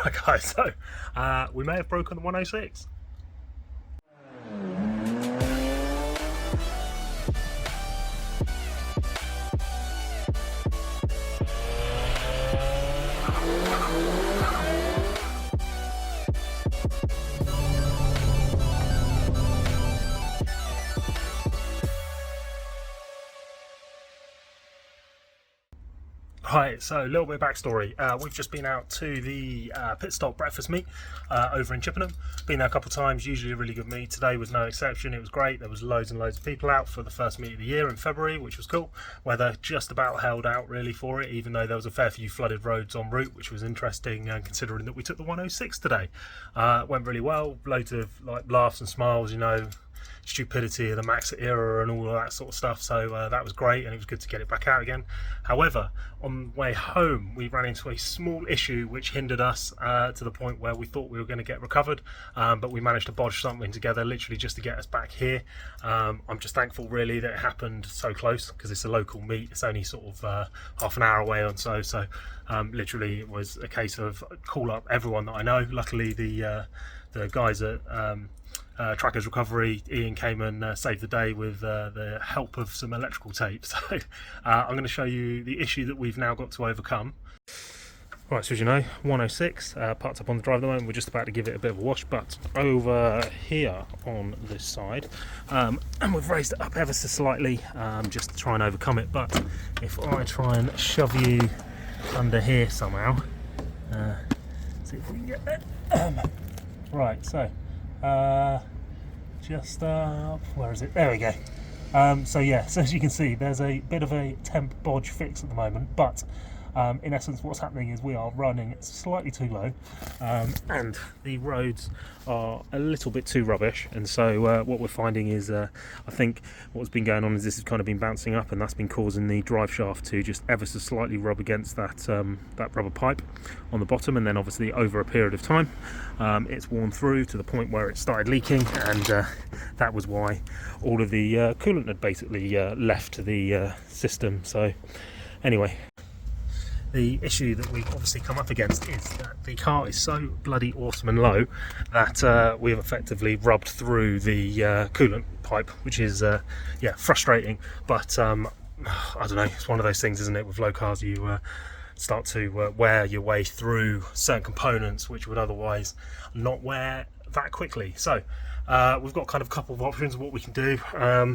Right guys, so we may have broken the 106. Right, so a little bit of backstory. We've just been out to the pit stop breakfast meet over in Chippenham. Been there a couple of times, usually a really good meet. Today was no exception, it was great. There was loads and loads of people out for the first meet of the year in February, which was cool. Weather just about held out really for it, even though there was a fair few flooded roads en route, which was interesting considering that we took the 106 today. Went really well, loads of like laughs and smiles, you know, stupidity of the Max era and all of that sort of stuff, so that was great and it was good to get it back out again. However, on the way home we ran into a small issue which hindered us to the point where we thought we were going to get recovered, but we managed to bodge something together literally just to get us back here. I'm just thankful really that it happened so close, because it's a local meet. It's only sort of half an hour away or so, literally it was a case of call up everyone that I know. Luckily the guys at Trackers Recovery, Ian came and saved the day with the help of some electrical tape. So I'm going to show you the issue that we've now got to overcome. Right, so as you know, 106 parked up on the drive at the moment. We're just about to give it a bit of a wash, but over here on this side, and we've raised it up ever so slightly just to try and overcome it. But if I try and shove you under here somehow, see if we can get there. Right, so just where is it? There we go. So yeah, so as you can see, there's a bit of a temp bodge fix at the moment, but in essence what's happening is we are running slightly too low, and the roads are a little bit too rubbish, and so what we're finding is I think what's been going on is this has kind of been bouncing up, and that's been causing the drive shaft to just ever so slightly rub against that that rubber pipe on the bottom, and then obviously over a period of time it's worn through to the point where it started leaking, and that was why all of the coolant had basically left the system. So anyway, the issue that we've obviously come up against is that the car is so bloody awesome and low that we have effectively rubbed through the coolant pipe, which is yeah, frustrating, but I don't know, it's one of those things, isn't it, with low cars? You start to wear your way through certain components which would otherwise not wear that quickly. So we've got kind of a couple of options of what we can do.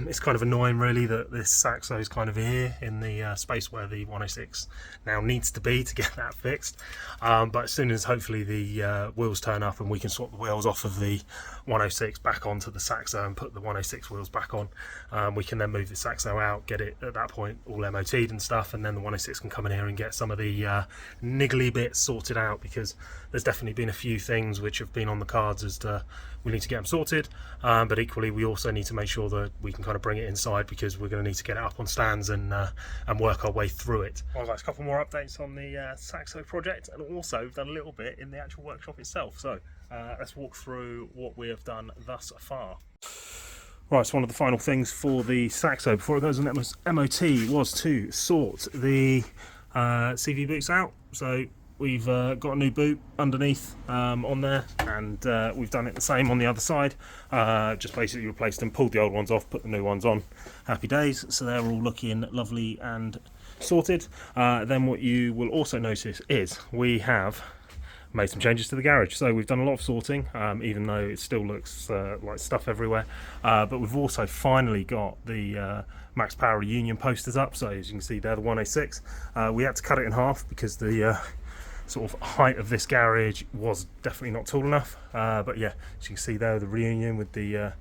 It's kind of annoying really that this Saxo is kind of here in the space where the 106 now needs to be to get that fixed, but as soon as hopefully the wheels turn up and we can swap the wheels off of the 106 back onto the Saxo and put the 106 wheels back on, we can then move the Saxo out, get it at that point all MOT'd and stuff, and then the 106 can come in here and get some of the niggly bits sorted out, because there's definitely been a few things which have been on the cards as to we need to get them sorted, but equally we also need to make sure that we can kind of bring it inside, because we're going to need to get it up on stands and work our way through it. Well, there's a couple more updates on the Saxo project, and also we've done a little bit in the actual workshop itself. So let's walk through what we have done thus far. Right, so one of the final things for the Saxo before it goes on MOT was to sort the CV boots out. So we've got a new boot underneath on there, and we've done it the same on the other side. Just basically replaced them, pulled the old ones off, put the new ones on. Happy days. So they're all looking lovely and sorted. Then what you will also notice is we have made some changes to the garage. So we've done a lot of sorting, even though it still looks like stuff everywhere, but we've also finally got the Max Power reunion posters up. So as you can see, they're the 106. We had to cut it in half because the sort of height of this garage was definitely not tall enough, but yeah, as you can see there, the reunion with the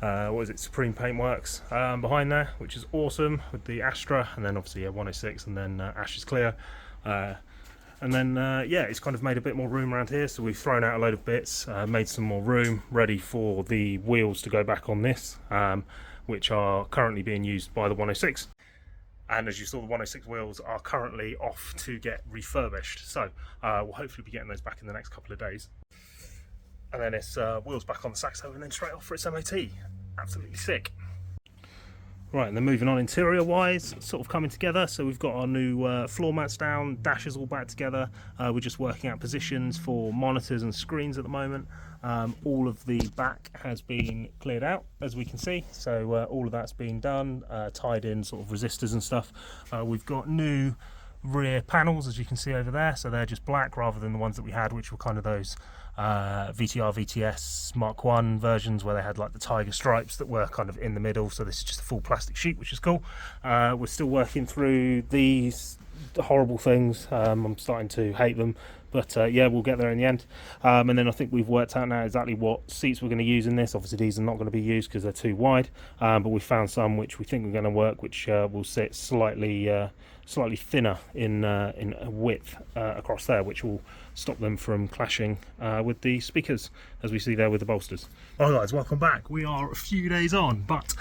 what is it, Supreme Paintworks behind there, which is awesome, with the Astra, and then obviously 106, and then Ash is clear, and then yeah, it's kind of made a bit more room around here, so we've thrown out a load of bits, made some more room ready for the wheels to go back on this, which are currently being used by the 106. And as you saw, the 106 wheels are currently off to get refurbished, so we'll hopefully be getting those back in the next couple of days. And then it's wheels back on the Saxo and then straight off for its MOT. Absolutely sick. Right, and then moving on interior wise, sort of coming together. So we've got our new floor mats down, dashes all back together. We're just working out positions for monitors and screens at the moment. All of the back has been cleared out, as we can see. So all of that's been done, tied in sort of resistors and stuff. We've got new rear panels, as you can see over there. So they're just black rather than the ones that we had, which were kind of those VTR VTS Mark 1 versions where they had like the tiger stripes that were kind of in the middle. So this is just a full plastic sheet, which is cool. We're still working through these horrible things. I'm starting to hate them, but yeah, we'll get there in the end. And then I think we've worked out now exactly what seats we're going to use in this. Obviously these are not going to be used because they're too wide, but we found some which we think are going to work, which will sit slightly thinner in width across there, which will stop them from clashing with the speakers, as we see there with the bolsters. Alright guys, welcome back. We are a few days on, but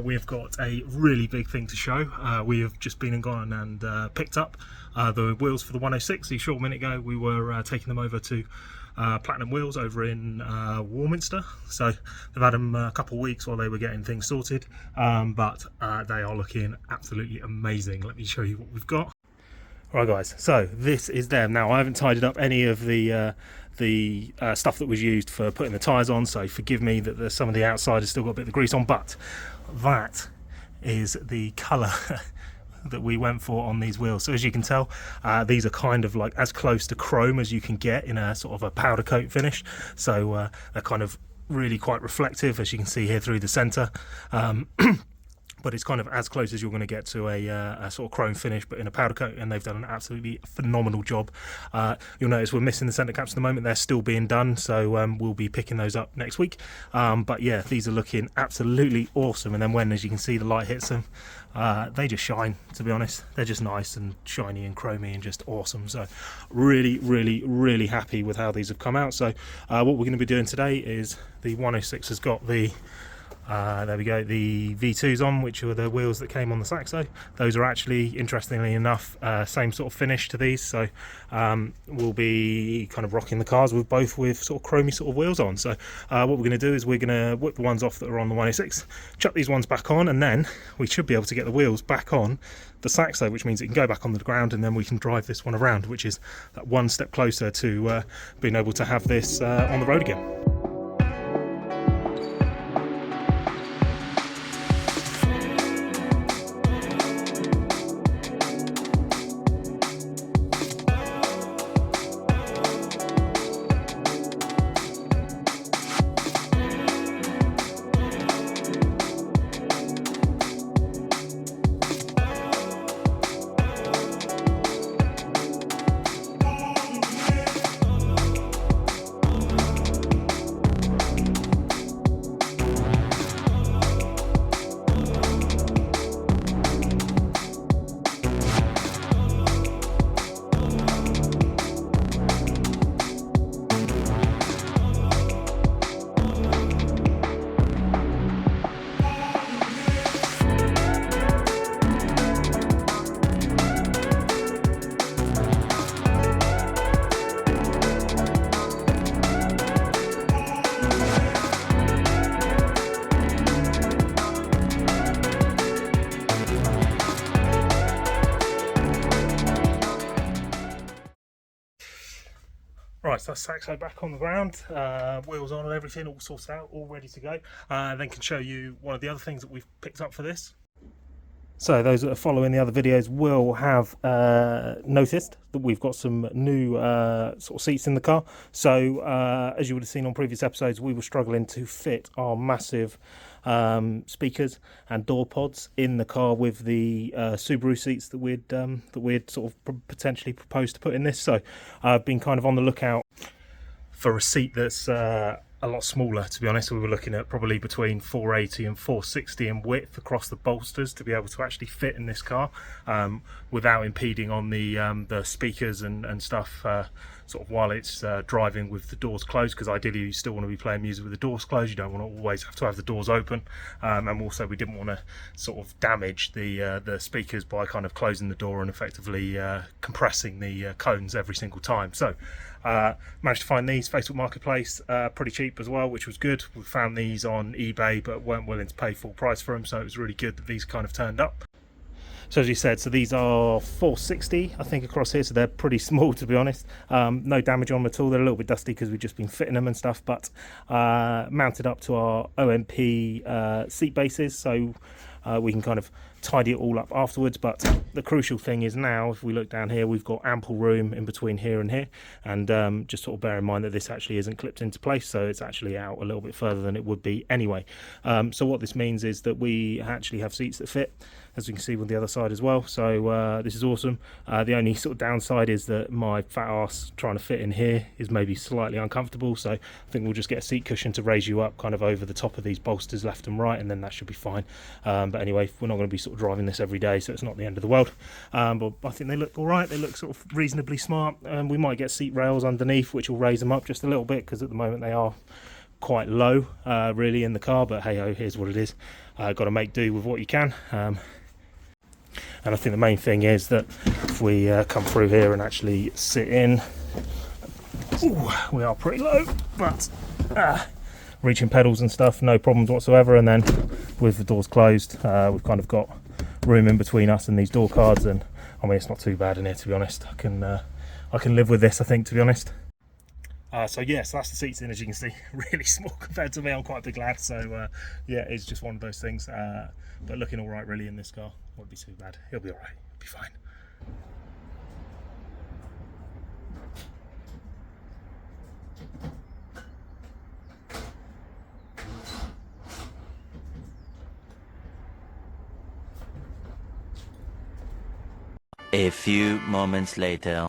we've got a really big thing to show. We have just been and gone and picked up the wheels for the 106. A short minute ago we were taking them over to Platinum Wheels over in Warminster. So they've had them a couple of weeks while they were getting things sorted, but they are looking absolutely amazing. Let me show you what we've got. Right guys, so this is them. Now I haven't tidied up any of the stuff that was used for putting the tyres on, so forgive me that some of the outside has still got a bit of grease on, but that is the colour that we went for on these wheels. So as you can tell, these are kind of like as close to chrome as you can get in a sort of a powder coat finish. So they're kind of really quite reflective, as you can see here through the centre. But it's kind of as close as you're going to get to a sort of chrome finish, but in a powder coat, and they've done an absolutely phenomenal job. You'll notice we're missing the centre caps at the moment. They're still being done, so we'll be picking those up next week. But yeah, these are looking absolutely awesome. And then when, as you can see, the light hits them, they just shine, to be honest. They're just nice and shiny and chromy and just awesome. So really, really, really happy with how these have come out. So what we're going to be doing today is the 106 has got the there we go, the V2s on, which are the wheels that came on the Saxo. Those are actually, interestingly enough, same sort of finish to these, so we'll be kind of rocking the cars with both with sort of chromey sort of wheels on. So what we're going to do is we're going to whip the ones off that are on the 106, chuck these ones back on, and then we should be able to get the wheels back on the Saxo, which means it can go back on the ground, and then we can drive this one around, which is that one step closer to being able to have this on the road again. Right, so that's Saxo back on the ground, wheels on and everything, all sorted out, all ready to go. Then can show you one of the other things that we've picked up for this. So those that are following the other videos will have noticed that we've got some new sort of seats in the car. So as you would have seen on previous episodes, we were struggling to fit our massive speakers and door pods in the car with the Subaru seats that we'd sort of potentially proposed to put in this. So I've been kind of on the lookout for a seat that's a lot smaller, to be honest. We were looking at probably between 480 and 460 in width across the bolsters to be able to actually fit in this car without impeding on the speakers and stuff sort of while it's driving with the doors closed, because ideally you still want to be playing music with the doors closed. You don't want to always have to have the doors open, and also we didn't want to sort of damage the speakers by kind of closing the door and effectively compressing the cones every single time. So managed to find these Facebook Marketplace pretty cheap as well, which was good. We found these on eBay but weren't willing to pay full price for them, so it was really good that these kind of turned up. So as you said, so these are 460 I think across here, so they're pretty small, to be honest. No damage on them at all. They're a little bit dusty because we've just been fitting them and stuff, but mounted up to our OMP seat bases, so we can kind of tidy it all up afterwards. But the crucial thing is now, if we look down here, we've got ample room in between here and here, and just sort of bear in mind that this actually isn't clipped into place, so it's actually out a little bit further than it would be anyway. So what this means is that we actually have seats that fit, as you can see with the other side as well. So this is awesome. The only sort of downside is that my fat ass trying to fit in here is maybe slightly uncomfortable, so I think we'll just get a seat cushion to raise you up kind of over the top of these bolsters left and right, and then that should be fine. But anyway, we're not going to be sort of driving this every day, so it's not the end of the world. But I think they look all right. They look sort of reasonably smart. We might get seat rails underneath which will raise them up just a little bit, because at the moment they are quite low really in the car, but hey ho, here's what it is. Got to make do with what you can. And I think the main thing is that if we come through here and actually sit in, ooh, we are pretty low, but reaching pedals and stuff, no problems whatsoever. And then with the doors closed, we've kind of got room in between us and these door cards, and I mean, it's not too bad in here, to be honest. I can live with this, I think, to be honest. So yeah, so that's the seats in, as you can see, really small compared to me. I'm quite a big lad, so yeah, it's just one of those things. But looking all right really in this car, won't be too bad. He'll be all right, he'll be fine. A few moments later.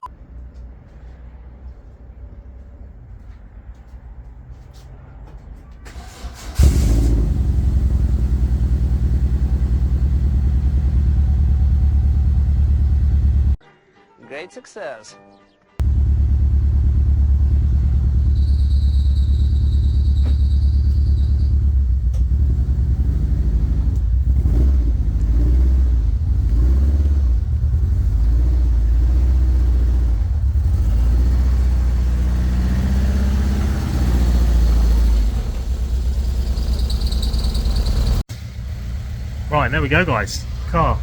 Great success. Right, there we go, guys. Car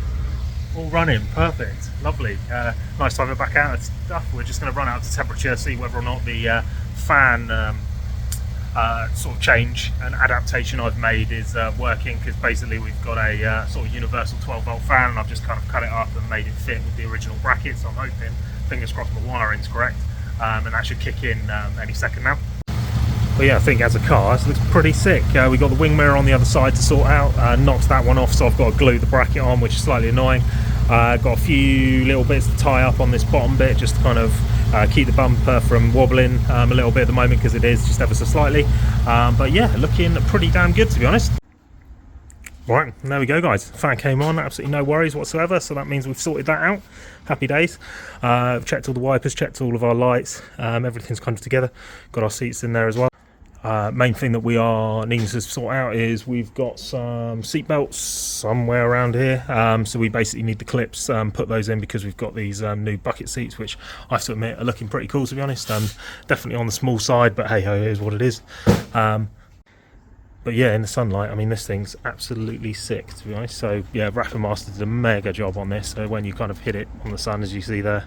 all running, perfect, lovely. Nice to have it back out and stuff. We're just going to run out to temperature, see whether or not the fan sort of change and adaptation I've made is working, because basically we've got a sort of universal 12-volt fan, and I've just kind of cut it up and made it fit with the original bracket. So I'm hoping, fingers crossed, my wiring's correct, and that should kick in any second now. But yeah, I think as a car, this looks pretty sick. We got the wing mirror on the other side to sort out. Knocked that one off, so I've got to glue the bracket on, which is slightly annoying. Got a few little bits to tie up on this bottom bit, just to kind of keep the bumper from wobbling a little bit at the moment, because it is just ever so slightly. But yeah, looking pretty damn good, to be honest. Right, there we go, guys. Fan came on, absolutely no worries whatsoever, so that means we've sorted that out. Happy days. Checked all the wipers, checked all of our lights, everything's kind of together. Got our seats in there as well. Main thing that we are needing to sort out is we've got some seat belts somewhere around here, so we basically need the clips, put those in, because we've got these new bucket seats, which I have to admit are looking pretty cool, to be honest. Definitely on the small side, but hey ho, it is what it is. But yeah, in the sunlight, I mean, this thing's absolutely sick, to be honest. So yeah, Rapper Master did a mega job on this. So when you kind of hit it on the sun, as you see there,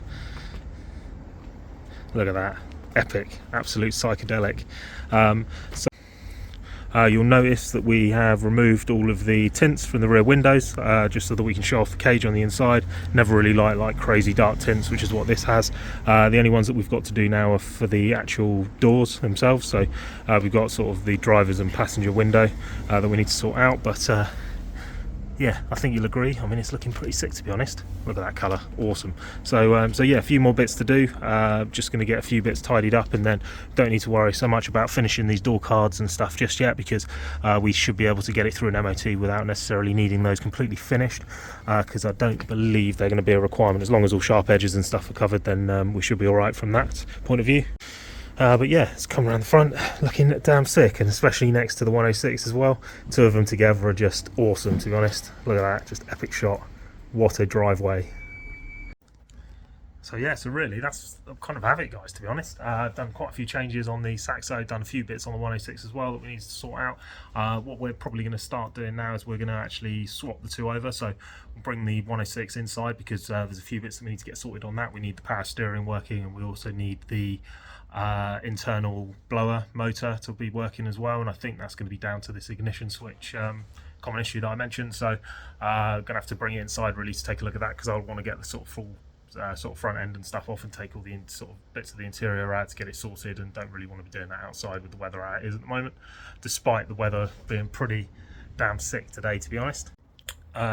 look at that, epic, absolute psychedelic. You'll notice that we have removed all of the tints from the rear windows, just so that we can show off the cage on the inside. Never really like crazy dark tints, which is what this has. The only ones that we've got to do now are for the actual doors themselves. So we've got sort of the driver's and passenger window that we need to sort out, but yeah, I think you'll agree. I mean, it's looking pretty sick, to be honest. Look at that colour, awesome. So so yeah, a few more bits to do. Just going to get a few bits tidied up, and then don't need to worry so much about finishing these door cards and stuff just yet, because we should be able to get it through an MOT without necessarily needing those completely finished, because I don't believe they're going to be a requirement. As long as all sharp edges and stuff are covered, then we should be all right from that point of view. But yeah, it's come around the front looking damn sick, and especially next to the 106 as well. Two of them together are just awesome, to be honest. Look at that, just epic shot. What a driveway. So yeah, so really that's kind of have it, guys, to be honest. I've done quite a few changes on the Saxo, done a few bits on the 106 as well that we need to sort out. What we're probably going to start doing now is we're going to actually swap the two over. So we'll bring the 106 inside, because there's a few bits that we need to get sorted on that. We need the power steering working, and we also need the internal blower motor to be working as well, and I think that's going to be down to this ignition switch common issue that I mentioned. So gonna have to bring it inside really to take a look at that, because I want to get the sort of full sort of front end and stuff off and take all the sort of bits of the interior out to get it sorted, and don't really want to be doing that outside with the weather how it is at the moment, despite the weather being pretty damn sick today, to be honest.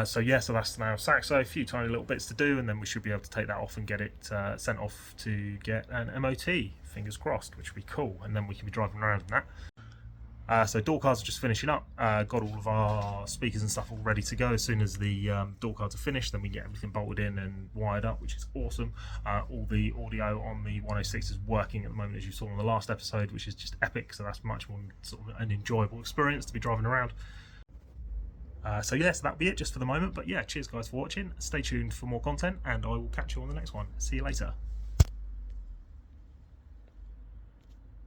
So yeah, so that's now Saxo, a few tiny little bits to do, and then we should be able to take that off and get it sent off to get an MOT, fingers crossed, which would be cool, and then we can be driving around in that. So door cards are just finishing up. Got all of our speakers and stuff all ready to go. As soon as the door cards are finished, then we get everything bolted in and wired up, which is awesome. All the audio on the 106 is working at the moment, as you saw in the last episode, which is just epic, so that's much more sort of an enjoyable experience to be driving around. So yes, that'll be it just for the moment, but yeah, cheers guys for watching. Stay tuned for more content, and I will catch you on the next one. See you later.